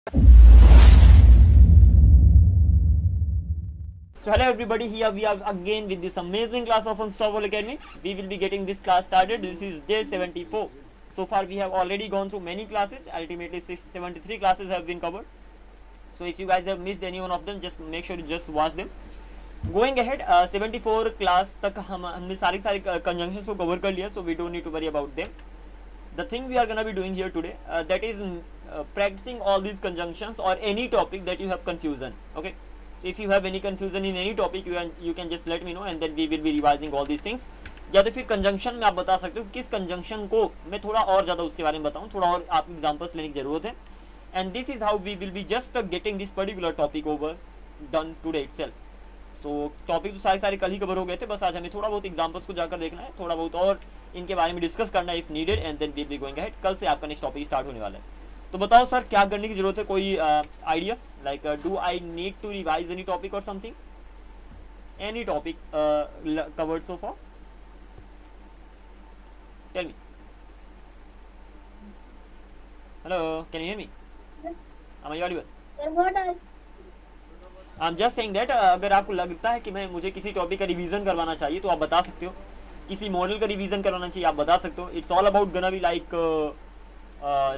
So hello everybody, here we are again with this amazing class of Unstoppable Academy. We will be getting this class started. This is day 74. So far we have already gone through many classes. Ultimately 73 classes have been covered. So if you guys have missed any one of them, just make sure you just watch them. Going ahead, 74 class तक हमने सारी conjunctions को cover कर लिया, so we don't need to worry about them. The thing we are gonna be doing here today, that is practicing all these conjunctions or any topic that you have confusion. Okay, so if you have any confusion in any topic, you can just let me know, and then we will be revising all these things. या तो फिर conjunction में आप बता सकते हो किस conjunction को मैं थोड़ा और ज़्यादा उसके बारे में बताऊँ, थोड़ा और आप एग्जाम्पल्स लेने की ज़रूरत है. And this is how we will be just getting this particular topic over done today itself. So topic तो सारे कल ही कवर हो गए थे, बस आज हमें थोड़ा बहुत एग्जाम्पल्स को जाकर देखना है, थोड़ा बहुत और इनके बारे में डिस्कस करना है if needed, and then we will be going ahead. कल से आपका नेक्स्ट टॉपिक स्टार्ट होने वाला है. तो बताओ सर क्या करने की जरूरत है, कोई idea? Like do I need to revise any topic or something, any topic covered so far? Tell me. Hello, can you hear me? Am I audible? Sir, what are I'm just saying that अगर आपको लगता है कि मुझे किसी topic का revision करवाना चाहिए तो आप बता सकते हो, किसी मॉडल का रिवीजन करवाना चाहिए आप बता सकते हो. It's all about gonna be like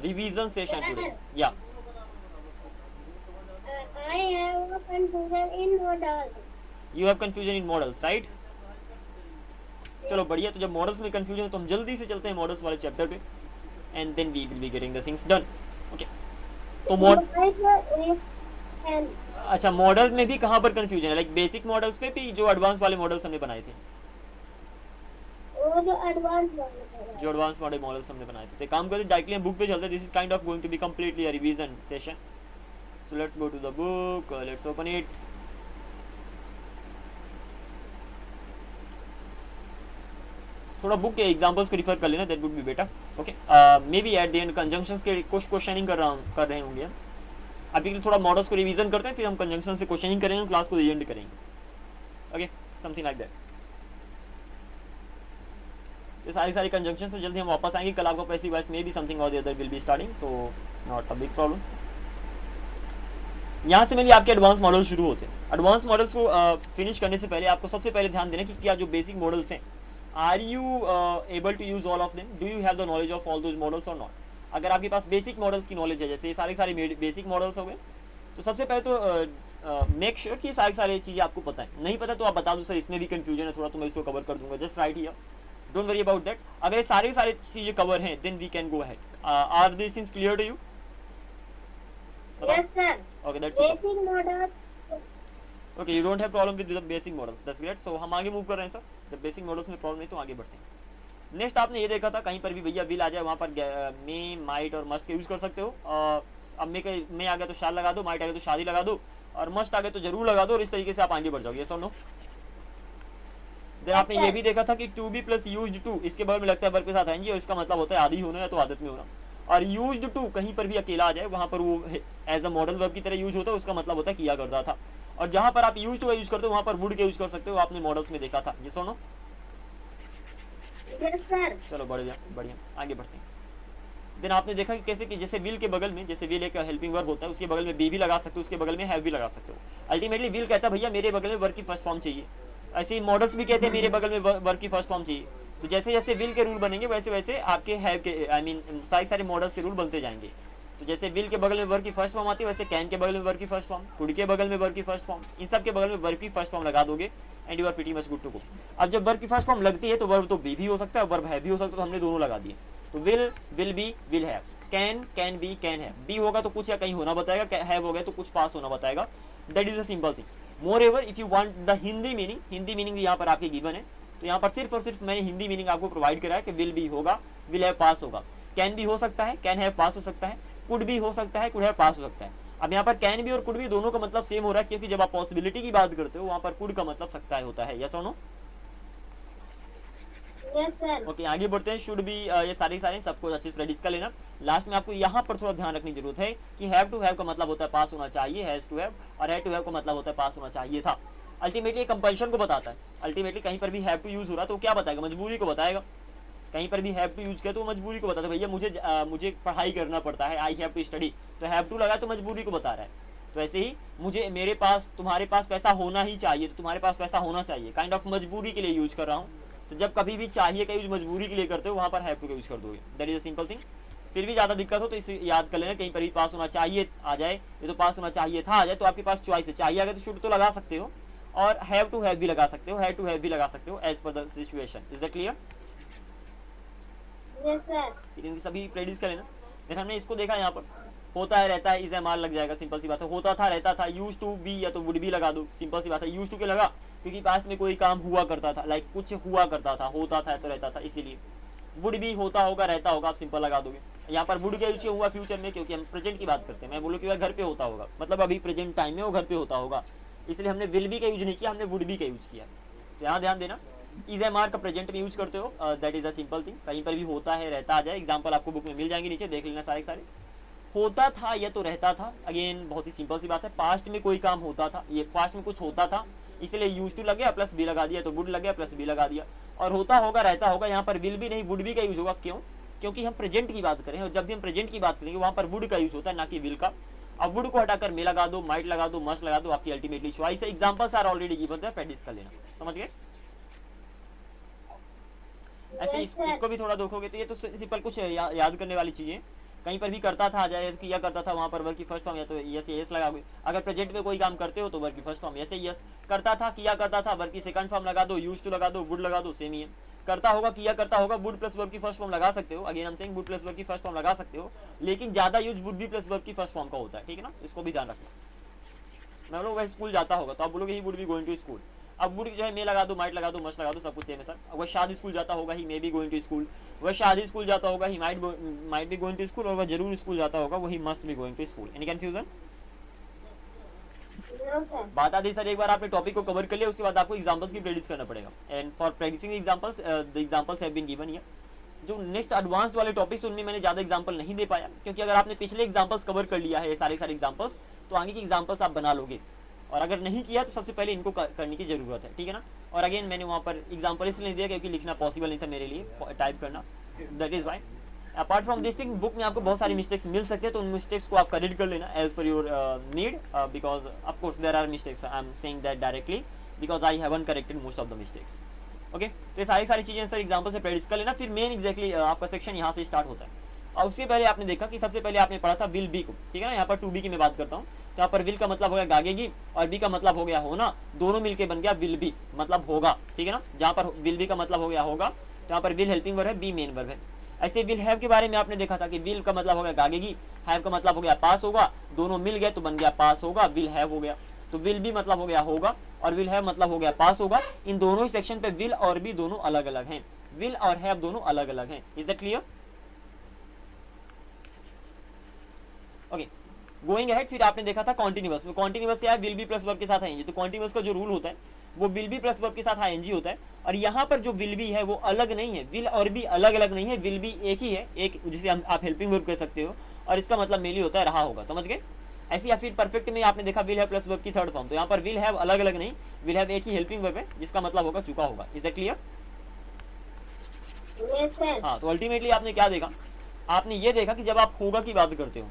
revision session today. या I have a confusion in models. You have confusion in models, right? चलो बढ़िया. तो जब मॉडल्स में कंफ्यूजन है तो हम जल्दी से चलते हैं मॉडल्स वाले चैप्टर पे, and then we will be getting the things done. Okay, तो अच्छा, मॉडल में भी कहाँ पर कंफ्यूजन है? लाइक बेसिक मॉडल्स पे भी, जो एडवांस वाले मॉडल्स हमने बनाए थे, वो जो एडवांस मॉडल्स हमने बनाए थे. तो काम करते डायरेक्टली हम बुक पे चलते हैं. This is kind of going to be completely a revision session. So let's go to the book, let's open it. थोड़ा बुक के एग्जांपल्स को रिफर कर लेना, that would be better. Okay, maybe at the end conjunctions के कुछ questioning कर रहे होंगे हम. अभी के लिए थोड़ा मॉडल्स को रिवीजन करते हैं, फिर हम कंजंक्शन से क्वेश्चनिंग करेंगे, क्लास को एंड करेंगे. Okay, something like that. तो सारी कंजंक्शन से जल्दी हम वापस आएंगे. कल आपको पैसिव वॉइस में भी समथिंग और the other will be starting, so not a big problem. यहाँ से मेनली आपके एडवांस मॉडल शुरू होते हैं. एडवांस मॉडल्स को फिनिश करने से पहले आपको सबसे पहले ध्यान देना कि क्या जो बेसिक मॉडल्स हैं, are you able to use all of them? Do you have the knowledge of all those models और नॉट? अगर आपके पास बेसिक मॉडल्स की नॉलेज है, जैसे ये सारे बेसिक मॉडल्स हो गए, तो सबसे पहले तो मेक श्योर कि सारी चीज़ें आपको पता है. नहीं पता तो आप बता दो सर इसमें भी कंफ्यूजन है थोड़ा, तो मैं इसको कवर कर दूंगा. Just right here, don't worry about that. अगर ये सारी चीज़ें कवर हैं, then we can go ahead. Are this things clear to you? Yes, sir. Okay, that's Basic model. Okay, you don't have problem with the basic models, that's great. So हम आगे move कर रहे हैं sir. जब basic models में problem नहीं तो आगे बढ़ते हैं. नेक्स्ट आपने ये देखा था कहीं पर भी भैया विल आ जाए, वहाँ पर मे, माइट और मस्ट यूज कर सकते हो. अब मे आ गया तो शाल लगा दो, माइट आ गया तो शादी लगा दो, और मस्ट आ गया तो जरूर लगा दो, और इस तरीके से आप आगे बढ़ जाओगे. नो देन आपने ये भी देखा था कि to be plus used to, इसके बगल में लगता है वर्ब के साथ आएंगे, और इसका मतलब होता है आदि होना या तो आदत में होना. और यूज्ड टू कहीं पर भी अकेला आ जाए, वहाँ पर वो एज अ मॉडल वर्ब की तरह यूज होता है, उसका मतलब होता है किया करता था. और जहाँ पर आप यूज टू यूज करते हो वहाँ पर वुड के यूज कर सकते हो. आपने मॉडल्स में देखा था ये. सुनो, Yes, sir. चलो बढ़िया आगे बढ़ते हैं. देन आपने देखा कि कैसे कि जैसे विल के बगल में, जैसे विल एक हेल्पिंग वर्ब होता है, उसके बगल में बी भी लगा सकते हो, उसके बगल में हैव भी लगा सकते हो. अल्टीमेटली विल कहता है भैया मेरे बगल में वर्ब की फर्स्ट फॉर्म चाहिए. ऐसे ही मॉडल्स भी कहते हैं मेरे बगल में वर्ब की फर्स्ट फॉर्म चाहिए. तो जैसे जैसे विल के रूल बनेंगे वैसे वैसे आपके हैव के, आई मीन सारे मॉडल्स के रूल बनते जाएंगे. तो जैसे विल के बगल में वर्ब की फर्स्ट फॉर्म आती है, वैसे कैन के बगल में वर्ब की फर्स्ट फॉर्म, कुड के बगल में वर्ब की फर्स्ट फॉर्म, इन सब के बगल में वर्ब की फर्स्ट फॉर्म लगा दोगे, and you are pretty much good to go. अब जब वर्ब की फर्स्ट फॉर्म लगती है तो वर्ब तो बी भी हो सकता है, वर्ब है भी हो सकता है, तो हमने दोनों लगा दिए. तो will be, will have. Can be, can have. Be होगा तो कुछ या कहीं होना बताएगा, हैव हो गया तो कुछ पास होना बताएगा. That is a simple thing. More ever if you want the Hindi meaning भी यहाँ पर आपके गिवन है, तो यहाँ पर सिर्फ और सिर्फ मैंने हिंदी मीनिंग आपको प्रोवाइड करा है कि विल बी होगा, विल हैव पास होगा. कैन भी हो सकता है, कैन हैव पास हो सकता है, कुड भी हो सकता है, कुड हैव पास हो सकता है. अब यहाँ पर कैन भी और कुड भी दोनों का मतलब सेम हो रहा है, क्योंकि जब आप पॉसिबिलिटी की बात करते हो वहाँ पर कुड का मतलब सकता है होता है. यस और नो? Yes, sir. ओके, आगे बढ़ते हैं. शुड भी, ये सारे सबको अच्छे से प्रैक्टिस कर लेना. लास्ट में आपको यहाँ पर थोड़ा ध्यान रखने की जरूरत है कि हैव टू हैव का मतलब होता है पास होना चाहिए, हैज टू हैव, और हैड टू हैव का मतलब होता है पास होना चाहिए था. अल्टीमेटली कंपल्शन को बताता है. अल्टीमेटली कहीं पर भी हैव टू यूज हो रहा है तो क्या बताएगा? मजबूरी को बताएगा. कहीं पर भी हैव टू यूज किया तो मजबूरी को बताता है, भैया मुझे पढ़ाई करना पड़ता है, आई हैव टू स्टडी, तो हैव टू लगा तो मजबूरी को बता रहा है। तो ऐसे ही मेरे पास तुम्हारे पास पैसा होना ही चाहिए, तो तुम्हारे पास पैसा होना चाहिए काइंड ऑफ मजबूरी के लिए यूज कर रहा हूँ। तो जब कभी भी चाहिए का यूज मजबूरी के लिए करते हो वहां पर हैव टू का यूज कर दोगे, that is a simple thing. फिर भी ज्यादा दिक्कत हो तो इसे याद कर लेना, कहीं पर भी पास होना चाहिए आ जाए, ये तो पास होना चाहिए था आ जाए, तो आपके पास चॉइस है, चाहिए अगर तो शुड तो लगा सकते हो, और हैव टू हैव भी लगा सकते हो, हैव टू हैव भी लगा सकते हो as per the situation. Is that clear? Yes sir. फिर इनकी सभी प्रैक्टिस कर लेना। फिर हमने इसको देखा, यहाँ पर होता है रहता है, इज एम आर लग जाएगा, सिंपल सी बात है। होता था रहता था, यूज टू बी या तो वुड भी लगा दो, सिंपल सी बात है। यूज टू के लगा क्योंकि पास्ट में कोई काम हुआ करता था, लाइक कुछ हुआ करता था, होता था तो रहता था, इसीलिए। वुड भी होता होगा रहता होगा, आप सिंपल लगा दोगे। यहाँ पर वुड का यूज हुआ फ्यूचर में क्योंकि हम प्रेजेंट की बात करते हैं। मैं बोलूँ कि वह घर पे होता होगा, मतलब अभी प्रेजेंट टाइम में वो घर पे होता होगा, इसलिए हमने विल बी का यूज नहीं किया, हमने वुड बी का यूज किया। तो यहाँ ध्यान देना, इज एम आर का प्रेजेंट में यूज करते हो, that is a simple thing. कहीं पर भी होता है रहता आ जाए, एग्जाम्पल आपको बुक में मिल जाएंगे, नीचे देख लेना सारे सारे। होता था या तो रहता था, अगेन बहुत ही सिंपल सी बात है, पास्ट में कोई काम होता था, ये पास्ट में कुछ होता था इसलिए यूज टू लग गया प्लस बी लगा दिया, तो वुड लग गया प्लस बी लगा दिया। और होता होगा रहता होगा, यहाँ पर विल भी नहीं वुड भी का यूज होगा, क्यों? क्योंकि हम प्रेजेंट की बात करें, और जब भी हम प्रेजेंट की बात करेंगे वहां पर वुड का यूज होता है, ना कि विल का। अब वुड को हटाकर मे लगा दो, माइट लगा दो, मस्ट लगा दो, आपकी अल्टीमेटली चॉइस है। एग्जांपल्स आर ऑलरेडी गिवन है, प्रैक्टिस कर लेना, समझ गए? ऐसे इसको भी थोड़ा देखोगे तो ये तो सिंपल कुछ याद करने वाली चीजें। कहीं पर भी करता था आ जाए, किया करता था, वहां पर वर्ब की फर्स्ट फॉर्म या तो यस यस लगाओगे। अगर प्रेजेंट में कोई काम करते हो तो वर्ब की फर्स्ट फॉर्म यस यस, करता था किया करता था, वर्ब की सेकंड फॉर्म लगा दो, यूज्ड टू लगा दो, वुड लगा दो, सेम ही है। करता होगा किया करता होगा, वुड प्लस वर्ब की फर्स्ट फॉर्म लगा सकते हो, अगेन हम सेइंग वुड प्लस वर्ब की फर्स्ट फॉर्म लगा सकते हो, लेकिन ज्यादा यूज वुड भी प्लस वर्ब की फर्स्ट फॉर्म का होता है, ठीक है ना, इसको भी ध्यान रखना। मैं बोलूँ वह स्कूल जाता होगा तो आप बोलोगे he would be going to school. अब वुड जो है मे लगा दो, माइट लगा दो, मस्ट लगा दो, सब कुछ सेम है सर। वह शादी स्कूल जाता होगा, he may be going to school. वह शादी स्कूल जाता होगा, he might be going to school, और वह जरूर स्कूल जाता होगा, वही must be going to school. Any confusion? बात आती सर, एक बार आपने टॉपिक को कवर कर लिया, उसके बाद आपको एग्जांपल्स की प्रैक्टिस करना पड़ेगा। And for practicing examples, the examples have been given here. जो नेक्स्ट एडवांस वाले टॉपिक्स उनमें मैंने ज्यादा एग्जांपल नहीं दे पाया, क्योंकि अगर आपने पिछले एग्जांपल्स कवर कर लिया है, सारे एग्जांपल्स, तो आगे की एग्जांपल्स आप बना लोगे। और अगर नहीं किया तो सबसे पहले इनको करने की जरूरत है, ठीक है ना। और अगेन मैंने वहाँ पर एग्जांपल इसलिए नहीं दिया क्योंकि लिखना पॉसिबल नहीं था मेरे लिए, टाइप करना, that is why. Apart from this thing, book में आपको बहुत सारी मिस्टेक्स मिल सकते हैं, तो उन मिस्टेक्स को आप करेक्ट कर लेना as per your need, because of course there are mistakes, I am saying that directly because I haven't corrected most of the mistakes. Okay, तो ये सारी चीजें सर एग्जांपल से प्रैक्टिस कर लेना, फिर मेन एग्जैक्टली आपका सेक्शन यहाँ से स्टार्ट होता है। और उसके पहले आपने देखा कि सबसे पहले आपने पढ़ा था विल बी को, ठीक है ना। यहाँ पर टू बी की मैं बात करता हूँ, तो यहाँ पर विल का मतलब हो गया गागेगी, और बी का मतलब हो गया होना, दोनों मिलके बन गया विल बी, मतलब होगा, ठीक है ना। जहाँ पर विल बी का मतलब हो गया होगा, तो यहाँ पर विल हेल्पिंग वर्ब है, बी मेन वर्ब है। ऐसे विल हैव के बारे में आपने देखा था कि विल का मतलब हो गया गागेगी, हैव का मतलब हो गया पास होगा, दोनों मिल गए तो बन गया पास होगा, विल हैव हो गया। तो विल बी मतलब हो गया होगा, और विल हैव मतलब हो गया पास होगा। इन दोनों ही सेक्शन पे विल और बी दोनों अलग अलग हैं, विल और हैव दोनों अलग अलग हैं। Is that clear? Okay, going ahead, फिर आपने देखा था कॉन्टिन्यूअस में, कॉन्टिन्यूअस से विल बी प्लस वर्ब के साथ आएंगे, तो कॉन्टिन्यूअस का जो रूल होता है वो विल बी प्लस वर्ब के साथ आएंजी होता है। और यहाँ पर जो विल बी है वो अलग नहीं है, विल और बी अलग अलग नहीं है, विल बी एक ही है, एक जिसे आप हेल्पिंग वर्ब कह सकते हो, और इसका मतलब मेनली होता है रहा होगा, समझ गए। ऐसे या फिर परफेक्ट में आपने देखा विल हैव प्लस वर्ब की थर्ड फॉर्म, तो यहाँ पर विल हैव अलग अलग नहीं, विल हैव एक ही हेल्पिंग वर्ब है, जिसका मतलब होगा चुका होगा। Is that clear? हाँ, तो अल्टीमेटली आपने क्या देखा, आपने ये देखा कि जब आप होगा की बात करते हो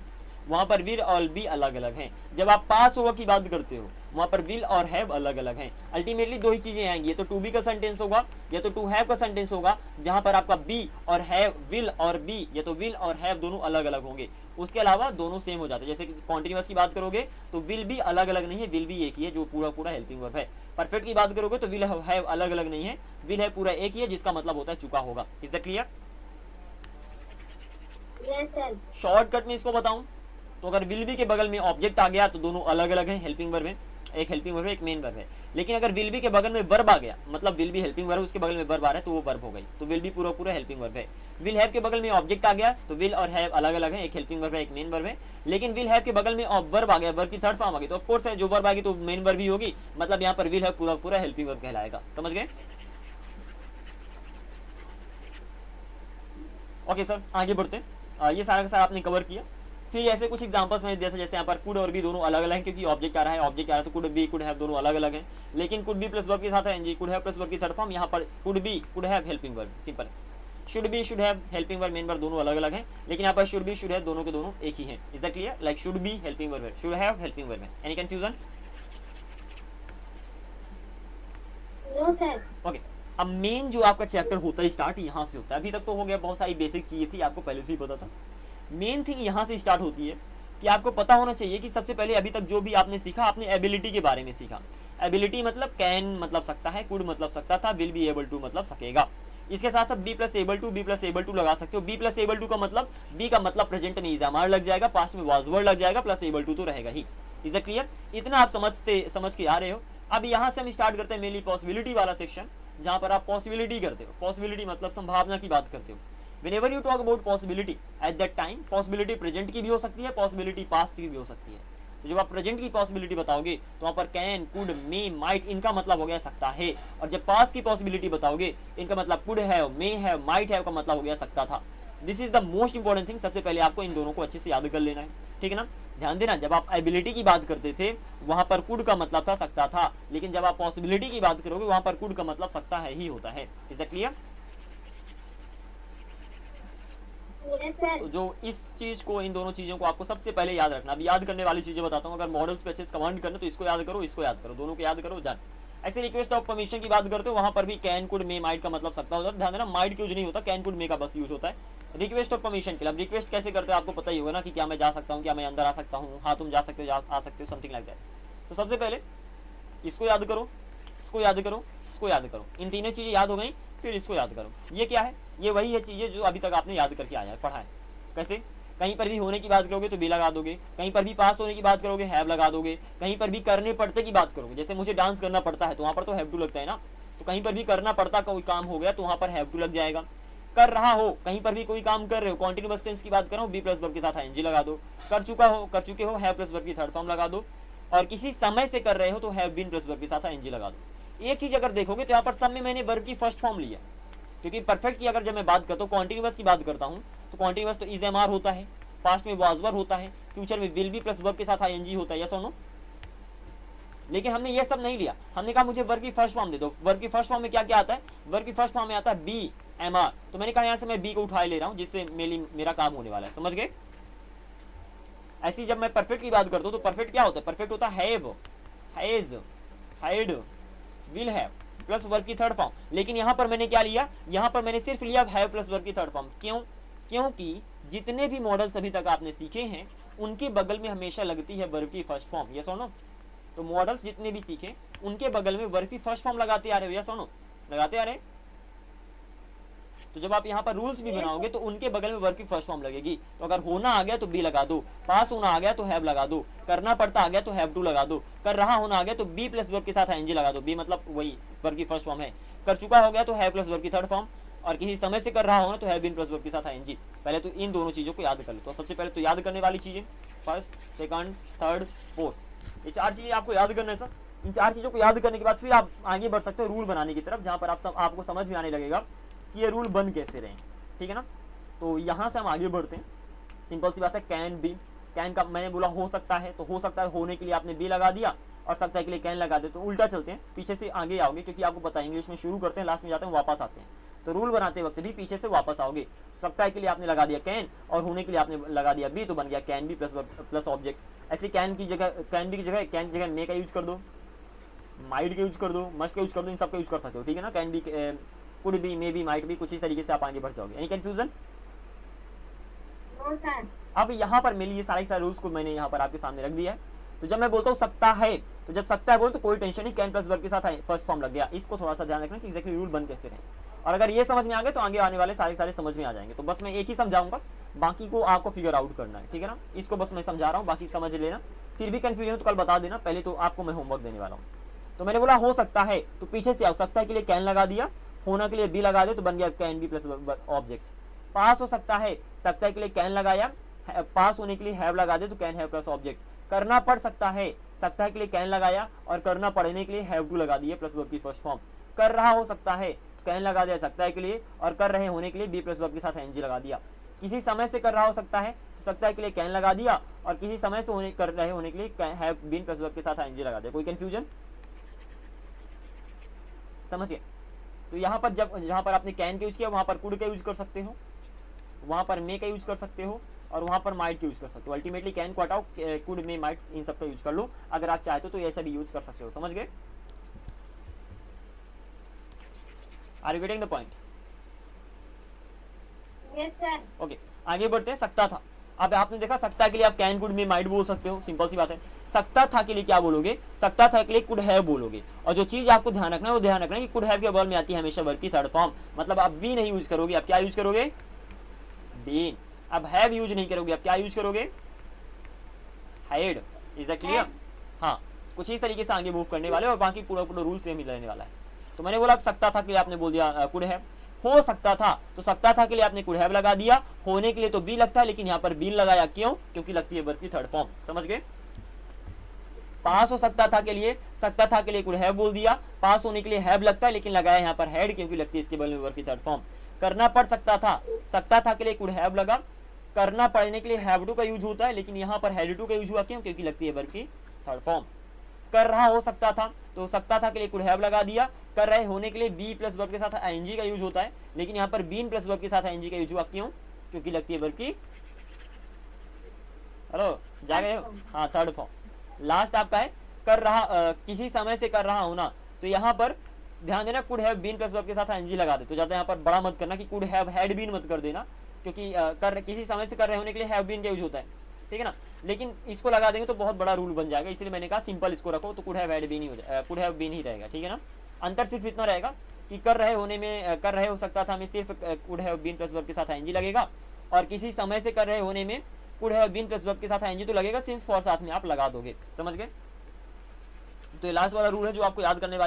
वहां पर विल और बी अलग अलग हैं, जब आप पास होगा की बात करते हो वहां पर विल और हैव अलग अलग हैं। अल्टीमेटली दो ही चीजें आएंगी, ये तो टू बी का सेंटेंस होगा या तो टू हैव का सेंटेंस होगा, जहां पर आपका बी और हैव, विल और बी या तो विल और हैव दोनों अलग अलग होंगे, उसके अलावा दोनों सेम हो जाते हैं। जैसे कॉन्टिन्यूअस की बात करोगे तो विल बी अलग अलग नहीं है, विल बी एक ही है जो पूरा पूरा हेल्पिंग वर्ब है। परफेक्ट की बात करोगे तो विल हैव अलग अलग नहीं है, विल हैव पूरा एक ही है, जिसका मतलब होता है चुका होगा। Is that clear? Yes sir. Shortcut में इसको बताऊं तो अगर विल बी के बगल में ऑब्जेक्ट आ गया तो दोनों अलग अलग हैं, हेल्पिंग वर्ब है, एक हेल्पिंग वर्ब है एक मेन वर्ब है। लेकिन अगर विल बी के बगल में वर्ब आ गया, मतलब विल बी हेल्पिंग वर्ब, उसके बगल में वर्ब आ रहा है तो वो वर्ब हो गई, तो विल बी पूरा पूरा हेल्पिंग वर्ब है। विल हैव के बगल में ऑब्जेक्ट आ गया तो विल और हैव अलग अलग है, एक हेल्पिंग वर्ब है एक मेन वर्ब है। लेकिन विल हैव के बगल में वर्ब आ गया, वर्ब की थर्ड फॉर्म आ गई, तो ऑफ कोर्स है जो वर्ब आ गई तो मेन वर्ब ही होगी, मतलब यहाँ पर विल हैव पूरा पूरा हेल्पिंग वर्ब कहलाएगा। समझ गए? ओके सर, आगे बढ़ते हैं। ये सारा का सारा आपने कवर किया। फिर ऐसे कुछ एग्जांपल्स मैंने दिया था, जैसे यहाँ पर कुड और बी दोनों अलग अलग हैं, क्योंकि ऑब्जेक्ट आ रहा है, ऑब्जेक्ट आ रहा है तो कुड बी कुड हैव दोनों अलग अलग हैं। लेकिन कुड बी प्लस वर्ब के साथ है एनजी, कुड हैव प्लस वर्ब की थर्ड फॉर्म, यहाँ पर could be could have helping verb, simple. Should be, should have, helping verb, main verb दोनों अलग अलग हैं, लेकिन यहाँ पर शुड बी, शुड हैव दोनों के दोनों एक ही हैं. Is that clear? Like should be helping verb है, शुड हैव हेल्पिंग वर्ब है. Any confusion? No sir. Okay. अब मेन जो आपका चैप्टर होता है स्टार्ट यहाँ से होता है. अभी तक तो हो गया, बहुत सारी बेसिक चीजें थी, आपको पहले से ही पता था. मेन थिंग यहाँ से स्टार्ट होती है कि आपको पता होना चाहिए कि सबसे पहले अभी तक जो भी आपने सीखा, आपने एबिलिटी के बारे में सीखा. एबिलिटी मतलब कैन मतलब सकता है, कुड मतलब सकता था, विल बी एबल टू मतलब सकेगा. इसके साथ आप बी प्लस एबल टू लगा सकते हो. बी प्लस एबल टू का मतलब, बी का मतलब प्रेजेंट में इजामार लग जाएगा, पास्ट में वाज वर्ड लग जाएगा, प्लस एबल टू तो रहेगा ही. Is it clear? इतना आप समझ के आ रहे हो. अब यहाँ से हम स्टार्ट करते हैं मेनली पॉसिबिलिटी वाला सेक्शन, जहाँ पर आप पॉसिबिलिटी करते हो. पॉसिबिलिटी मतलब संभावना की बात करते हो. Whenever you talk about possibility, at that time possibility present की भी हो सकती है, possibility past की भी हो सकती है. तो जब आप प्रेजेंट की पॉसिबिलिटी बताओगे तो वहां पर कैन, कुड, मे, माइट, इनका मतलब हो गया सकता है. और जब पास्ट की पॉसिबिलिटी बताओगे, इनका मतलब could have, may have, might have का मतलब हो गया सकता था. This is the most important thing. सबसे पहले आपको इन दोनों को अच्छे से याद कर लेना है. ठीक है ना? ध्यान देना, जब आप एबिलिटी की बात करते थे वहां पर कुड का मतलब था सकता था, लेकिन जब आप पॉसिबिलिटी की बात करोगे वहां पर कुड का मतलब सकता है ही होता है. Is that clear? Yes sir. तो जो इस चीज को, इन दोनों चीजों को आपको सबसे पहले याद रखना. अभी याद करने वाली चीजें बताता हूँ. अगर मॉडल्स पे अच्छे से कमांड करना तो इसको याद करो, इसको याद करो, दोनों को याद करो. डन. ऐसे रिक्वेस्ट ऑफ परमिशन की बात करते हो, वहां पर भी कैन, कुड, मे, माइट का मतलब सकता होता है. ध्यान देना, माइट का यूज नहीं होता, कैन, कुड, मे का बस यूज होता है रिक्वेस्ट ऑफ परमिशन के लिए. अब रिक्वेस्ट कैसे करते हैं आपको पता ही होगा ना, कि क्या मैं जा सकता हूँ, क्या मैं अंदर आ सकता हूँ, हाँ तुम जा सकते हो, आ सकते हो, समथिंग लाइक दैट. तो सबसे पहले इसको याद करो, इसको याद करो, इसको याद करो. इन तीनों चीजें याद हो गई, फिर इसको याद करो. ये क्या है? ये वही है चीजें जो अभी तक आपने याद करके आया है, पढ़ा है. कैसे? कहीं पर भी होने की बात करोगे तो बी लगा दोगे, कहीं पर भी पास होने की बात करोगे हैव लगा दोगे, कहीं पर भी करने पड़ते की बात करोगे, जैसे मुझे डांस करना पड़ता है तो वहां पर तो हैव टू लगता है ना. तो कहीं पर भी करना पड़ता कोई काम हो गया तो वहां पर हैव टू लग जाएगा. कर रहा हो, कहीं पर भी कोई काम कर रहे हो, कॉन्टिन्यूअस टेंस की बात कर रहा हूं, बी प्लस वर्ब के साथ आईएनजी लगा दो. कर चुके हो, हैव प्लस वर्ब की थर्ड फॉर्म लगा दो. और किसी समय से कर रहे हो तो हैव बीन प्लस वर्ब के साथ आईएनजी लगा दो. एक चीज अगर देखोगे तो यहाँ पर सब में मैंने वर्ब की फर्स्ट फॉर्म लिया, क्योंकि परफेक्ट की अगर जब मैं बात करता हूँ, कॉन्टिन्यूअस की बात करता हूँ, तो कॉन्टिन्यूअस तो इज एम आर होता है, पास्ट में वाज वर होता है, फ्यूचर में विल बी प्लस वर्ब के साथ आईएनजी होता है. यस और नो? लेकिन हमने ये सब नहीं लिया. हमने कहा मुझे वर्ब की फर्स्ट फॉर्म दे दो. वर्ब की फर्स्ट फॉर्म में क्या क्या आता है? वर्ब की फर्स्ट फॉर्म में आता है बी एम आर. तो मैंने कहा यहाँ से मैं बी को उठा ले रहा हूँ, जिससे मेरा काम होने वाला है. समझ गए? ऐसी जब मैं परफेक्ट की बात करता हूँ तो परफेक्ट क्या होता है? परफेक्ट होता है have, has, had, will have plus verb की थर्ड फॉर्म. लेकिन यहाँ पर मैंने क्या लिया? यहाँ पर मैंने सिर्फ लिया हैव प्लस वर्ब की थर्ड फॉर्म. क्यों? क्योंकि जितने भी मॉडल्स अभी तक आपने सीखे हैं उनके बगल में हमेशा लगती है वर्ब की फर्स्ट फॉर्म. यस और नो? तो मॉडल्स जितने भी सीखे उनके बगल में वर्ब की फर्स्ट फॉर्म लगाते आ रहे हो. यस और नो? लगाते आ रहे. तो जब आप यहाँ पर रूल्स भी बनाओगे तो उनके बगल में वर्ब की फर्स्ट फॉर्म लगेगी. तो अगर होना आ गया तो बी लगा दो, पास होना आ गया तो हैव लगा दो, करना पड़ता आ गया तो हैव टू लगा दो, कर रहा होना आ गया तो बी प्लस वर्ब के साथ आईएनजी लगा दो. बी मतलब वही वर्ब की फर्स्ट फॉर्म है. कर चुका हो गया तो हैव प्लस वर्ब की थर्ड फॉर्म, और किसी समय से कर रहा हो ना तो हैव बीन प्लस वर्ब के साथ आईएनजी. पहले तो इन दोनों चीजों को याद कर लो. तो सबसे पहले तो याद करने वाली चीजें फर्स्ट, सेकंड, थर्ड, फोर्थ, ये चार चीजें आपको याद करना है. सर इन चार चीजों को याद करने के बाद फिर आप आगे बढ़ सकते हो रूल बनाने की तरफ, जहां पर आपको समझ में आने लगेगा कि ये रूल बन कैसे रहे. ठीक है ना? तो यहाँ से हम आगे बढ़ते हैं. सिंपल सी बात है, कैन बी. कैन का मैंने बोला हो सकता है, तो हो सकता है होने के लिए आपने बी लगा दिया, और सकता है के लिए कैन लगा दे. तो उल्टा चलते हैं, पीछे से आगे आओगे, क्योंकि आपको पता है इंग्लिश में शुरू करते हैं, लास्ट में जाते हैं, वापस आते हैं. तो रूल बनाते वक्त भी पीछे से वापस आओगे. सकता है के लिए आपने लगा दिया कैन, और होने के लिए आपने लगा दिया बी, तो बन गया कैन बी प्लस ऑब्जेक्ट. ऐसे कैन की जगह, कैन बी की जगह मे का यूज कर दो, माइट का यूज कर दो, मस्ट का यूज कर दो. इन सब का यूज कर सकते हो. ठीक है ना? Can be, could be, may be, might be, कुछ इस तरीके से आप आगे बढ़ जाओगे. Any confusion? No sir. अब यहाँ पर मेरे ये सारे रूल्स को मैंने यहाँ पर आपके सामने रख दिया है. तो जब मैं बोलता हूँ सकता है, तो जब सकता है बोल तो कोई टेंशन नहीं, कैन प्लस वर्ब के साथ फर्स्ट फॉर्म लग गया. इसको थोड़ा सा ध्यान रखना कि एग्जैक्टली रूल बन कैसे रहे. और अगर ये समझ में आ गए तो आगे आने वाले सारे समझ में आ जाएंगे. तो बस मैं एक ही समझाऊंगा, बाकी को आपको फिगर आउट करना है. ठीक है ना? इसको बस मैं समझा रहा हूँ, बाकी समझ लेना. फिर भी कंफ्यूजन हो तो कल बता देना. पहले तो आपको मैं होमवर्क देने वाला हूँ. तो मैंने बोला हो सकता है, तो पीछे से आओ. सकता है के लिए कैन लगा दिया, होना के लिए बी लगा दे, तो बन गया कैन बी प्लस ऑब्जेक्ट. पास हो सकता है, सकता है के लिए कैन लगाया, पास होने के लिए हैव लगा दे, तो कैन हैव प्लस ऑब्जेक्ट. करना पड़ सकता है, सकता है के लिए कैन लगाया, और करना पड़ने के लिए हैव टू लगा दिया प्लस वर्ब की फर्स्ट फॉर्म. कर रहा हो सकता है, कैन लगा दिया सकता है के लिए, और कर रहे होने के लिए बी प्लस वर्ब के साथ एनजी लगा दिया. किसी समय से कर रहा हो सकता है, तो सकता है के लिए कैन लगा दिया, और किसी समय से कर रहे होने के लिए हैव बीन प्लस वर्ब के साथ एनजी लगा दिया. कोई कंफ्यूजन? समझिए. तो यहाँ पर जहाँ पर आपने कैन का यूज किया वहाँ पर कुड का यूज कर सकते हो, वहाँ पर मे का यूज कर सकते हो, और वहाँ पर माइट का यूज कर सकते हो। अल्टीमेटली कैन को हटाओ, कुड मे माइट इन सब का यूज कर लो अगर आप चाहते हो, तो ऐसा भी यूज कर सकते हो। समझ गए? Are you getting the point? Yes sir. Okay, आगे बढ़ते हैं। सकता था, अब आपने देखा सकता के लिए आप कैन कुड में माइट बोल सकते हो, सिंपल सी बात है। सकता था के लिए क्या बोलोगे? सकता था के लिए कुड हैव बोलोगे। और जो चीज आपको ध्यान रखना है वो ध्यान रखना है कि कुड हैव के बगल में आती है हमेशा वर्ब की थर्ड फॉर्म, मतलब आप भी नहीं यूज करोगे, आप क्या यूज करोगे? बीन। अब हैव यूज नहीं करोगे, आप क्या यूज करोगे? हैड। Is that clear? हाँ, कुछ इस तरीके से आगे मूव करने वाले, और बाकी पूरा पूरा रूल सेम ही रहने वाला है। तो मैंने बोला सकता था के लिए आपने बोल दिया कुड हैव। हो सकता था, तो सकता था के लिए आपने कुड हैव लगा दिया, होने के लिए तो बी लगता है, लेकिन यहाँ पर बीन लगाया, क्यों? क्योंकि लगती है वर्ब की थर्ड फॉर्म। समझ गए? पास हो सकता था के लिए, सकता था के लिए कुड हैव बोल दिया, पास होने के लिए हैव लगता है, लेकिन लगाया यहाँ पर हैड, क्योंकि लगती है इसके बगल में वर्ब की थर्ड फॉर्म। करना पड़ सकता था के लिए कुड हैव लगा, करना पड़ने के लिए हैव टू का यूज होता है, लेकिन यहाँ पर हैड टू का यूज हुआ, क्यों? क्योंकि लगती है वर्ब की थर्ड फॉर्म। कर रहा हो सकता था, तो सकता था के लिए कुड हैव लगा दिया, कर रहे होने के लिए बी प्लस वर्ब के साथ आईएनजी का यूज होता है, लेकिन यहाँ पर बीन प्लस वर्ब के साथ आईएनजी का यूज हुआ, क्यों? क्योंकि लगती है वर्ब की, हेलो जा गए हो? हाँ, थर्ड फॉर्म। लास्ट आपका है कर रहा, किसी समय से कर रहा होना, तो यहाँ पर ध्यान देना could have been plus verb के साथ आईएनजी लगा दे, तो ज्यादा यहाँ पर बड़ा मत करना कि कुड हैव हैड बीन मत कर देना, क्योंकि किसी समय से कर रहे होने के लिए हैव बीन का यूज होता है, ठीक है ना। लेकिन इसको लगा देंगे तो बहुत बड़ा रूल बन जाएगा, इसलिए मैंने कहा सिंपल इसको रखो, तो कुड हैव हैड बीन ही हो जाएगा, कुड हैव बीन ही रहेगा, ठीक है ना। अंतर सिर्फ इतना रहेगा कि कर रहे होने में, कर रहे हो सकता था में सिर्फ could have been plus verb के साथ आईएनजी लगेगा, और किसी समय से कर रहे होने में could have been plus verb के साथ आईएनजी तो लगेगा, सिंस फॉर साथ में आप लगा दोगे। समझ गए? तो ये लास्ट वाला रूल है जो आपको याद करने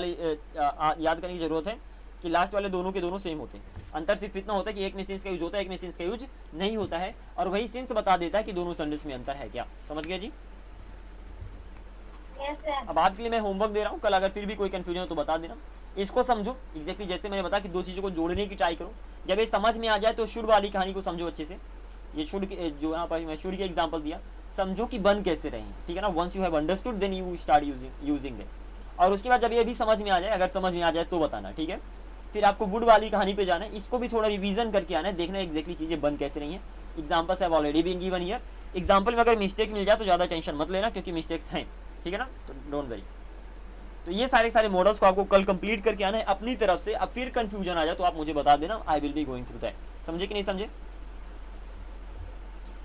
की जरूरत है, कि लास्ट वाले दोनों के दोनों सेम होते हैं। अंतर सिर्फ इतना होता है कि एक में सिंस का यूज होता है, एक में सिंस का यूज नहीं होता है, और वही सिंस बता देता है कि दोनों सेंटेंस में अंतर है क्या। समझ गए जी? Yes sir. अब आपके लिए मैं होमवर्क दे रहा हूँ, कल अगर फिर भी कोई कंफ्यूजन हो तो बता देना। इसको समझो एग्जैक्टली जैसे मैंने बताया कि दो चीजों को जोड़ने की ट्राई करो। जब ये समझ में आ जाए तो शुड वाली कहानी को समझो अच्छे से। ये शुड जो यहाँ पर मैं शुड के एग्जाम्पल दिया, समझो कि बन कैसे रहे, ठीक है ना। Once you have understood then you start using them. और उसके बाद जब ये भी समझ में आ जाए, अगर समझ में आ जाए तो बताना, ठीक है। फिर आपको वुड वाली कहानी पे जाना है, इसको भी थोड़ा रिवीजन करके आना है, देखना एग्जैक्टली चीजें बन कैसे रही हैं। Examples have already been given here. Example में अगर मिस्टेक मिल जाए तो ज्यादा टेंशन मत लेना, क्योंकि मिस्टेक्स हैं, ठीक है ना, तो डोंट वरी। तो ये सारे मॉडल्स को आपको कल कंप्लीट करके आना है अपनी तरफ से। अब फिर कंफ्यूजन आ जाए तो आप मुझे बता देना, I will be going through that. समझे कि नहीं समझे?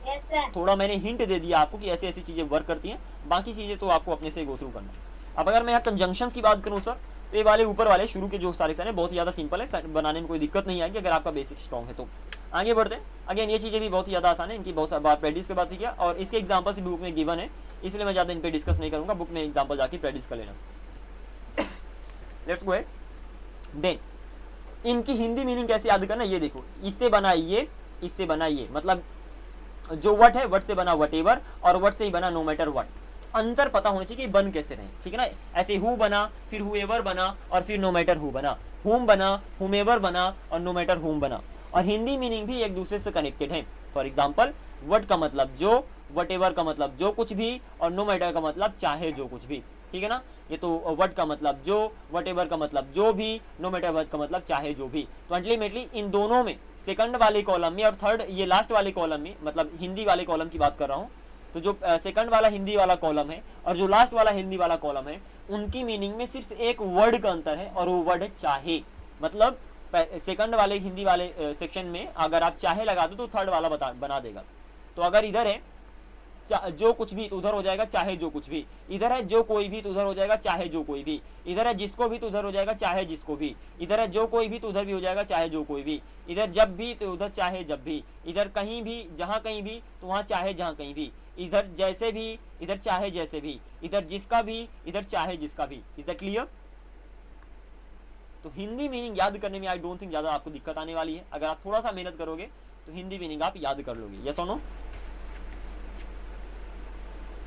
Yes sir. थोड़ा मैंने हिंट दे दिया आपको कि ऐसी ऐसी चीजें वर्क करती हैं, बाकी चीजें तो आपको अपने से गो थ्रू करना है। अब अगर मैं यहाँ कंजंक्शंस की बात करूँ सर, तो ये वाले ऊपर वाले शुरू के जो सारे बहुत ही ज्यादा सिंपल है, बनाने में कोई दिक्कत नहीं आएगी अगर आपका बेसिक स्ट्रॉन्ग है तो। आगे बढ़ते हैं। अगेन ये चीजें भी बहुत ही ज्यादा आसान है, इनकी बहुत बार प्रैक्टिस के बाद किया, और इसके एग्जाम्पल्स भी बुक में गिवन है, इसलिए मैं ज्यादा इन पे डिस्कस नहीं करूंगा, बुक में एग्जाम्पल जाके प्रैक्टिस कर लेना। Let's go ahead. देन इनकी हिंदी मीनिंग कैसे याद करना, ये देखो, इससे बना ये, इससे बना ये, मतलब जो वट है वट से बना वट एवर, और वट से ही बना नो मैटर वट। अंतर पता होना चाहिए कि बन कैसे रहे, ठीक है ना। ऐसे हु बना, फिर हुएवर बना, और फिर नो मैटर हु बना, हुम बना, हुमेवर बना, और नो मैटर हुम बना। और हिंदी मीनिंग भी एक दूसरे से कनेक्टेड है। फॉर एग्जाम्पल, वट का मतलब जो, वट एवर का मतलब जो कुछ भी, और नो मैटर का मतलब चाहे जो कुछ भी, ठीक है ना। ये तो वट का मतलब जो, वट एवर का मतलब जो भी, नो मैटर वट का मतलब चाहे जो भी। तो अल्टीमेटली इन दोनों में, सेकंड वाले कॉलम में और थर्ड ये लास्ट वाले कॉलम में, मतलब हिंदी वाले कॉलम की बात कर रहा हूँ, तो जो सेकंड वाला हिंदी वाला कॉलम है और जो लास्ट वाला हिंदी वाला कॉलम है, उनकी मीनिंग में सिर्फ एक वर्ड का अंतर है, और वो वर्ड है चाहे। मतलब सेकंड वाले हिंदी वाले सेक्शन में अगर आप चाहे लगा दो तो थर्ड वाला बना देगा। तो अगर इधर है जो कुछ भी तो उधर हो जाएगा चाहे जो कुछ भी, इधर है जो कोई भी तो उधर हो जाएगा चाहे जो कोई भी, इधर है जिसको भी तो उधर हो जाएगा चाहे जिसको भी, इधर है जो कोई भी तो उधर भी हो जाएगा चाहे जो कोई भी, इधर जब भी तो उधर चाहे जब भी, इधर कहीं भी जहाँ कहीं भी तो वहाँ चाहे जहाँ कहीं भी, इधर जैसे भी इधर चाहे जैसे भी, इधर जिसका भी इधर चाहे जिसका भी। Is that clear? तो हिंदी मीनिंग याद करने में आई डोंट थिंक ज्यादा आपको दिक्कत आने वाली है। अगर आप थोड़ा सा मेहनत करोगे तो हिंदी मीनिंग आप याद कर लोगे। यस और नो?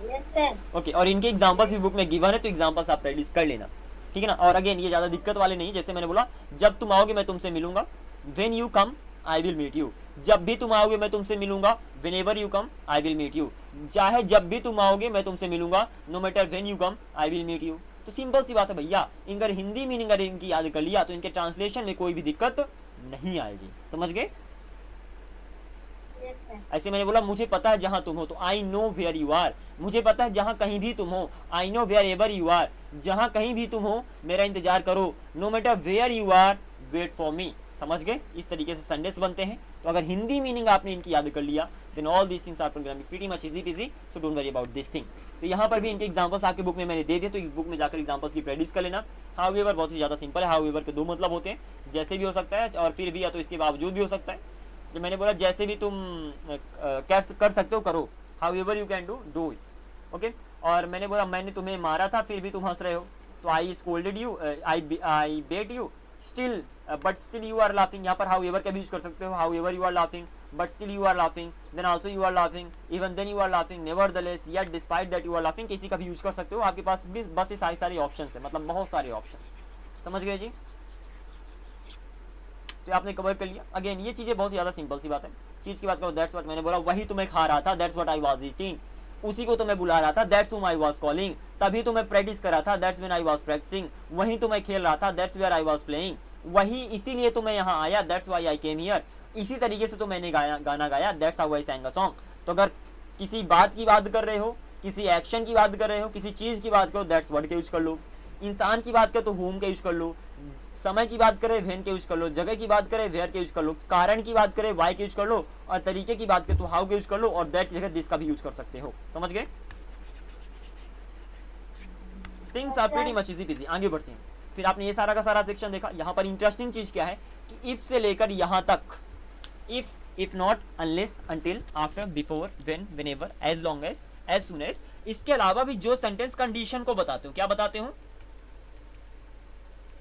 Yes sir. ओके, और इनके एग्जांपल्स भी बुक में गिवन है, तो एग्जांपल्स आप प्रैक्टिस कर लेना, ठीक है ना। और अगेन ये ज्यादा दिक्कत वाले नहीं, जैसे मैंने बोला, जब तुम आओगे मैं तुमसे मिलूंगा, when you come I will meet you. जब भी तुम आओगे मैं तुमसे मिलूंगा, whenever you come I will meet you. चाहे जब भी तुम आओगे मैं तुमसे मिलूंगा, no matter when you come I will meet you. तो सिंपल सी बात है भैया, अगर हिंदी मीनिंग अगर इनकी याद कर लिया तो इनके ट्रांसलेशन में कोई भी दिक्कत नहीं आएगी, समझ गए। Yes, sir. ऐसे मैंने बोला मुझे पता है जहां तुम हो, तो I know where you are, मुझे पता है जहां कहीं भी तुम हो, I know wherever you are, जहां कहीं भी तुम हो मेरा इंतजार करो, no matter where you are wait for me, समझ गए। इस तरीके से सेंटेंस बनते हैं। तो अगर हिंदी मीनिंग आपने इनकी याद कर लिया then all these things are programming pretty much easy peasy, so don't worry about this thing. तो यहाँ पर भी इनके एग्जांपल्स आपके बुक में मैंने दे दिए, तो इस बुक में जाकर एग्जांपल्स की प्रैक्टिस कर लेना। हाउएवर बहुत ही ज़्यादा सिंपल है, हाउएवर के दो मतलब होते हैं, जैसे भी हो सकता है और फिर भी, या तो इसके बावजूद भी हो सकता है। जो मैंने बोला जैसे भी तुम कर सकते हो करो, however you can do it, okay. और मैंने बोला मैंने तुम्हें मारा था फिर भी तुम हंस रहे हो, तो I scolded you, I bet you still but still you are laughing. यहाँ पर हाउएवर का भी यूज कर सकते हो, however you are laughing but still you are laughing, then also you are laughing, even then you are laughing, nevertheless, yet despite that you are laughing, किसी का भी यूज कर सकते हो। आपके पास भी बस ये सारे ऑप्शंस है, मतलब बहुत सारे ऑप्शंस, समझ गए जी। तो आपने कवर कर लिया। अगेन ये चीजें बहुत ज़्यादा सिंपल सी बात है। चीज की बात करो, दैट्स व्हाट मैंने बोला, वही तुम्हें खा रहा था, that's what I was eating, उसी को तो मैं बुला रहा था, that's whom I was calling, तभी तो मैं प्रैक्टिस कर रहा था, that's when I was practising, वही तो मैं खेल रहा था, that's where I was playing, वही इसीलिए तो मैं यहाँ आया, that's why I came here, इसी तरीके से तो मैंने गाना गाया, that's how I sang a song। तो अगर किसी बात की बात कर रहे हो, किसी एक्शन की बात कर रहे हो, किसी चीज की बात करो, दैट्स वर्ड का यूज कर लो, इंसान की बात करो तो whom का यूज कर लो, समय की बात करें व्हेन के यूज कर लो, जगह की बात करें वेयर के यूज कर लो, कारण की बात करें वाई के यूज कर लो, और तरीके की बात करें तो हाउ के यूज कर लो, और दैट की जगह दिस का भी यूज कर सकते हो, समझ गए। Things are pretty much easy peasy. आगे बढ़ते हैं। फिर आपने ये सारा का सारा सेक्शन देखा। यहाँ पर इंटरेस्टिंग चीज क्या है कि इफ से लेकर यहाँ तक, if not, unless, until, after, before, when, whenever, as long as soon as, इसके अलावा भी जो सेंटेंस कंडीशन को बताते हो, क्या बताते हो,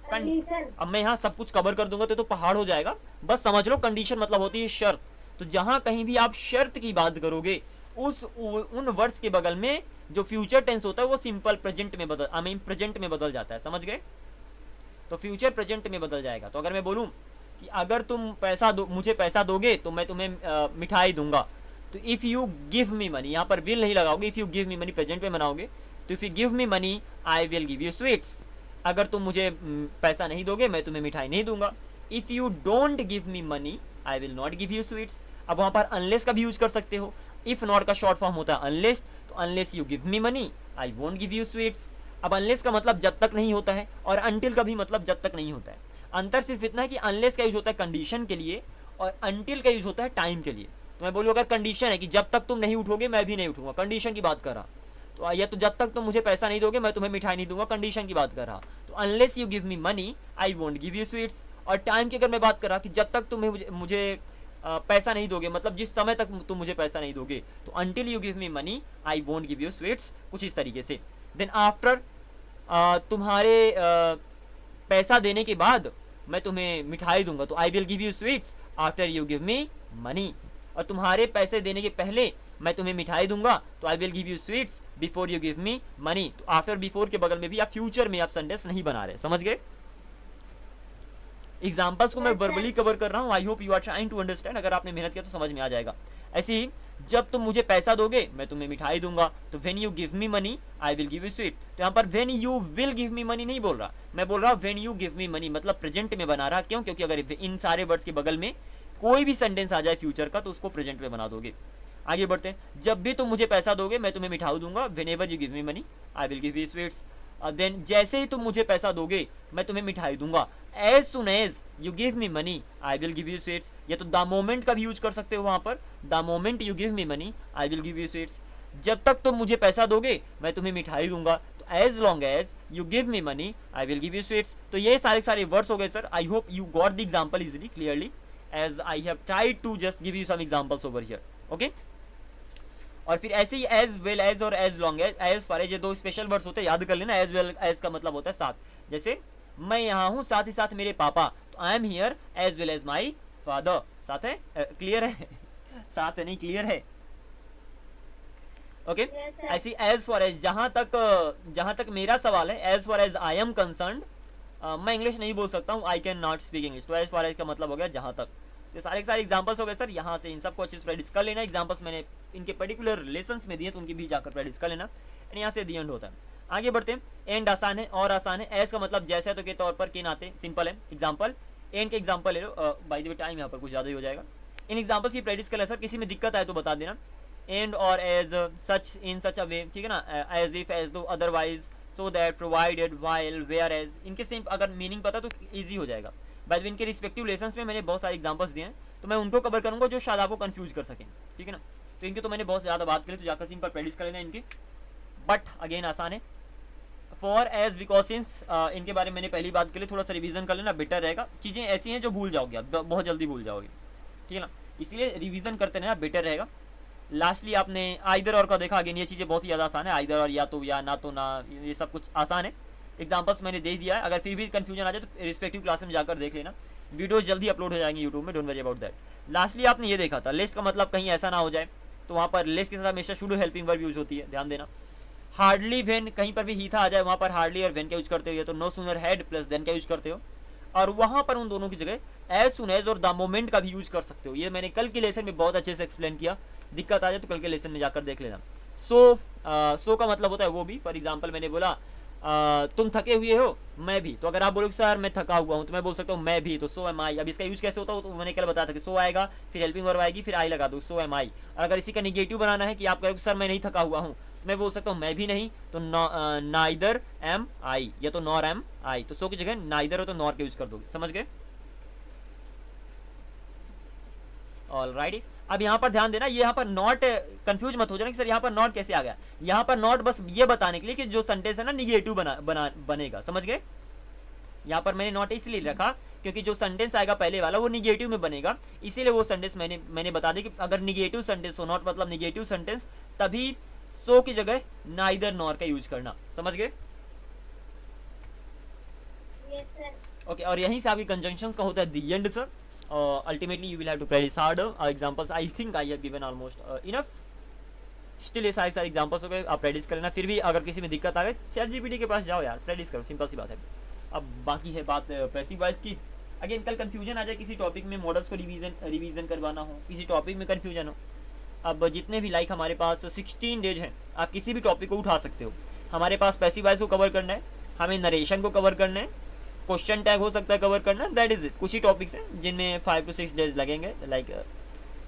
Condition. अब मैं यहाँ सब कुछ कवर कर दूंगा तो पहाड़ हो जाएगा, बस समझ लो कंडीशन मतलब होती है शर्त। तो जहां कहीं भी आप शर्त की बात करोगे उन वर्ड्स के बगल में जो फ्यूचर टेंस होता है वो सिंपल प्रेजेंट में प्रेजेंट में बदल जाता है, समझ गए। तो फ्यूचर प्रेजेंट में बदल जाएगा। तो अगर मैं बोलूं कि अगर तुम मुझे पैसा दोगे तो मैं तुम्हें मिठाई दूंगा, तो if you give me money, यहाँ पर विल नहीं लगाओगे, if you give me money present में बनाओगे, तो if you give me money I will give you sweets, अगर तुम मुझे पैसा नहीं दोगे मैं तुम्हें मिठाई नहीं दूंगा। If you don't give me money I will not give you sweets. अब वहां पर अनलेस का भी यूज कर सकते हो, इफ नॉट का शॉर्ट फॉर्म होता है अनलेस, तो unless you give me money I won't give you sweets. अब अनलेस का मतलब जब तक नहीं होता है, और अनटिल का भी मतलब जब तक नहीं होता है। अंतर सिर्फ इतना है कि अनलेस का यूज होता है कंडीशन के लिए और अनटिल का यूज होता है टाइम के लिए। तो मैं बोलूँ अगर कंडीशन है कि जब तक तुम नहीं उठोगे मैं भी नहीं उठूंगा, कंडीशन की बात कर रहा, तो या तो जब तक तुम मुझे पैसा नहीं दोगे मैं तुम्हें मिठाई नहीं दूंगा, कंडीशन की बात कर रहा। तो unless you give me money I won't give you sweets. और टाइम की अगर मैं बात कर रहा कि जब तक तुम मुझे पैसा नहीं दोगे, मतलब जिस समय तक तुम मुझे पैसा नहीं दोगे, तो until you give me money I won't give you sweets, कुछ इस तरीके से। देन आफ्टर, तुम्हारे पैसा देने के बाद मैं तुम्हें मिठाई दूंगा, तो आई will give you sweets after you give me money. और तुम्हारे पैसे देने के पहले मैं तुम्हें मिठाई दूंगा, तो आई will give you sweets before you give me money. तो आफ्टर बिफोर के बगल में भी आप फ्यूचर में आप सेंटेंस नहीं बना रहे, समझ गए। एग्जाम्पल्स को मैं वर्बली कवर कर रहा हूँ, I hope you are trying to understand. अगर आपने मेहनत किया तो समझ में आ जाएगा। ऐसे ही जब तुम मुझे पैसा दोगे मैं तुम्हें मिठाई दूंगा, तो when you give me money I will give you sweet. तो यहाँ पर when you will give me money नहीं बोल रहा, मैं बोल रहा हूँ when you give me money, मतलब प्रेजेंट में बना रहा। क्यों? क्योंकि अगर इन सारे वर्ड्स के बगल में कोई भी सेंटेंस आ जाए फ्यूचर का तो उसको प्रेजेंट में बना दोगे। आगे बढ़ते हैं। जब भी तुम मुझे पैसा दोगे मैं तुम्हें मिठाई दूंगा, whenever you give me money I will give you sweets. Then जैसे ही तुम मुझे पैसा दोगे मैं तुम्हें मिठाई दूंगा, as soon as you give me money I will give you sweets. या तो द मोमेंट का भी यूज कर सकते हो वहां पर, the moment you give me money I will give you sweets. जब तक तुम मुझे पैसा दोगे मैं तुम्हें मिठाई दूंगा, तो as long as you give me money I will give you sweets. तो ये सारे वर्ड्स हो गए sir. I hope you got the example easily clearly as I have tried to just give you some examples over here, okay? और फिर ऐसे ही as well as और as long as far as, ये दो special words होते हैं, याद कर लेना। as well as का मतलब होता है साथ, जैसे मैं यहाँ हूँ साथ ही साथ मेरे पापा, तो I am here as well as my father। साथ है, क्लियर है साथ है नहीं, क्लियर है, ओके okay? Yes, sir. ऐसी as far as, जहां तक मेरा सवाल है, as far as I am concerned, मैं इंग्लिश नहीं बोल सकता हूँ, I can not speak English. तो एज फार एज का मतलब हो गया जहां तक। तो सारे एग्जांपल्स हो गए सर। यहाँ से इन सबको अच्छे से प्रैक्टिस कर लेना। एग्जांपल्स मैंने इनके पर्टिकुलर लेसन्स में दिए तो उनकी भी जाकर प्रैक्टिस कर लेना। एंड यहाँ से दी एंड होता है। आगे बढ़ते हैं। एंड आसान है और आसान है, एज का मतलब जैसे तो के तौर पर के नाते, सिंपल है। एग्जाम्पल, एंड के एग्जाम्पल ले लो। बाय द वे टाइम यहाँ पर कुछ ज़्यादा ही हो जाएगा। इन एग्जाम्पल्स की प्रैक्टिस कर ले सर, किसी में दिक्कत आए तो बता देना। एंड और एज, सच, इन सच अ वे, ठीक है ना, as if, as though, otherwise, so that, provided, while, whereas, इनके सेम अगर मीनिंग पता तो ईजी हो जाएगा। बाय द वे इनके रिस्पेक्टिव लेसन्स में मैंने बहुत सारे एग्जाम्पल्स दिए हैं, तो मैं उनको कवर करूँगा जो शायद आपको कंफ्यूज कर सकें, ठीक है ना। तो इनके तो मैंने बहुत ज़्यादा बात करी, तो जाकर सिंपल प्रैक्टिस कर लेना इनकी। बट अगेन आसान है। फॉर, एज, बिकॉज, सिंस, इनके बारे में मैंने पहली बात के लिए थोड़ा सा रिवीजन कर लेना, बेटर रहेगा। चीज़ें ऐसी हैं जो भूल जाओगे आप, बहुत जल्दी भूल जाओगे, ठीक है ना, इसलिए रिवीजन करते रहना, बेटर रहेगा। लास्टली आपने आइदर और का देखा, अगेन ये चीज़ें बहुत ही ज़्यादा आसान है, आइदर और, या तो या, ना तो ना, ये सब कुछ आसान है। एग्जाम्पल्स मैंने दे दिया है, अगर फिर भी कन्फ्यूजन आ जाए तो रिस्पेक्टिव क्लास में जाकर देख लेना, वीडियोस जल्दी अपलोड हो जाएंगे यूट्यूब में, don't worry about that. Lastly आपने ये देखा था, लिस्ट का मतलब कहीं ऐसा ना हो जाए, तो वहाँ पर लिस्ट के साथ हमेशा शुड हेल्पिंग वर्ब यूज होती है, ध्यान देना। हार्डली वेन, कहीं पर भी ही था आ जाए, वहाँ पर हार्डली और वेन का यूज करते हो, तो no sooner had plus then का यूज करते हो, और वहाँ पर उन दोनों की जगह एज सुन एज और द मोमेंट का भी यूज कर सकते हो। ये मैंने कल के लेसन में बहुत अच्छे से एक्सप्लेन किया, दिक्कत आ जाए तो कल के लेसन में जाकर देख लेना। सो का मतलब होता है वो भी, फॉर एग्जाम्पल मैंने बोला तुम थके हुए हो, मैं भी, तो अगर आप बोलोगे सर मैं थका हुआ हूँ, तो मैं बोल सकता हूँ मैं भी, तो सो एम आई। अब इसका यूज कैसे होता है तो मैंने कल बताया था कि सो आएगा, फिर हेल्पिंग वर्ब आएगी, फिर आई लगा दो, सो एम आई। और अगर इसी का निगेटिव बनाना है कि आप कहोगे सर मैं नहीं थका हुआ हूँ, मैं बोल सकता हूँ मैं भी नहीं, तो नाइदर एम आई, या तो नॉर एम आई, तो सो की जगह नाइदर हो तो नॉर के यूज कर दोगे, समझ गए। ऑलराइट, अब यहाँ पर ध्यान देना, ये यहाँ पर नॉट, कंफ्यूज मत हो जाना कि सर यहाँ पर नॉट कैसे आ गया। यहाँ पर नॉट बस ये बताने के लिए कि जो सेंटेंस है ना निगेटिव बनेगा, समझ गए। यहाँ पर मैंने नॉट इसलिए रखा क्योंकि जो सेंटेंस आएगा पहले वाला वो निगेटिव में बनेगा, इसीलिए वो सेंटेंस मैंने बता दी कि अगर निगेटिव सेंटेंस हो, नॉट मतलब निगेटिव सेंटेंस, तभी सो की जगह नाइदर नॉर का यूज करना, समझ गए। Yes, sir. ओके, और यहीं से आपकी कंजंक्शंस का होता है the end sir. Ultimately you will have to practice harder. Examples I think I have given almost enough. Still ये सारे एग्जाम्पल्स हो गए, आप प्रैक्टिस कर लेना। फिर भी अगर किसी में दिक्कत आ गई ChatGPT के पास जाओ यार, प्रैक्टिस करो, सिंपल सी बात है। अब बाकी है बात पैसिव वॉइस की। अगेन कल कंफ्यूजन आ जाए किसी टॉपिक में, मॉडल्स को रिवीजन करवाना हो, किसी टॉपिक में कंफ्यूजन हो, अब जितने भी लाइक हमारे पास 16 डेज हैं, आप किसी भी टॉपिक को उठा सकते हो। हमारे पास पैसिव वॉइस को कवर करना है, हमें नरेशन को कवर करना है, क्वेश्चन टैग हो सकता है कवर करना, दैट इज इट। कुछ ही टॉपिक्स हैं जिनमें 5 to 6 डेज लगेंगे, लाइक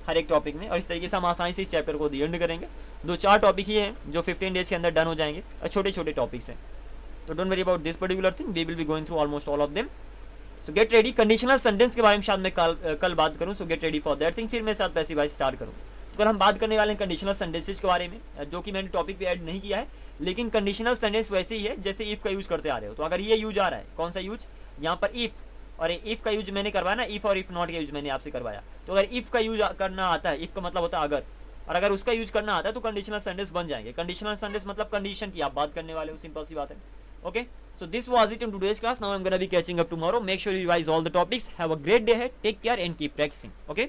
हर एक टॉपिक में, और इस तरीके से हम आसानी से इस चैप्टर को दी एंड करेंगे। 2-4 टॉपिक ही हैं जो 15 डेज के अंदर डन हो जाएंगे, और छोटे छोटे टॉपिक्स हैं, तो don't worry about this particular thing, we will be going through almost all of them. So get ready. Conditional sentence के बारे में शायद मैं कल बात करूँ, so get ready for that thing, फिर मैं साथ पैसिव वॉइस स्टार्ट करूँ। तो कल हम बात करने वाले हैं कंडीशनल सेंटेंसेस के बारे में, जो कि मैंने टॉपिक पे ऐड नहीं किया है, लेकिन कंडीशनल सेंटेंस वैसे ही है जैसे इफ का यूज करते आ रहे हो। तो अगर ये यूज आ रहा है, कौन सा यूज, यहाँ पर इफ, और इफ का यूज मैंने करवाया ना, इफ और इफ नॉट का यूज मैंने आपसे करवाया। तो अगर इफ का यूज करना आता है, इफ का मतलब होता है अगर, और अगर उसका यूज करना आता है तो कंडीशनल सेंटेंस बन जाएंगे। कंडीशनल सेंटेंस मतलब कंडीशन की आप बात करने वाले हो, सिंपल सी बात है। Okay, so this was it in today's class. Now I'm gonna be catching up tomorrow. Make sure you revise all the topics. Have a great day ahead. Take care and keep practicing. Okay.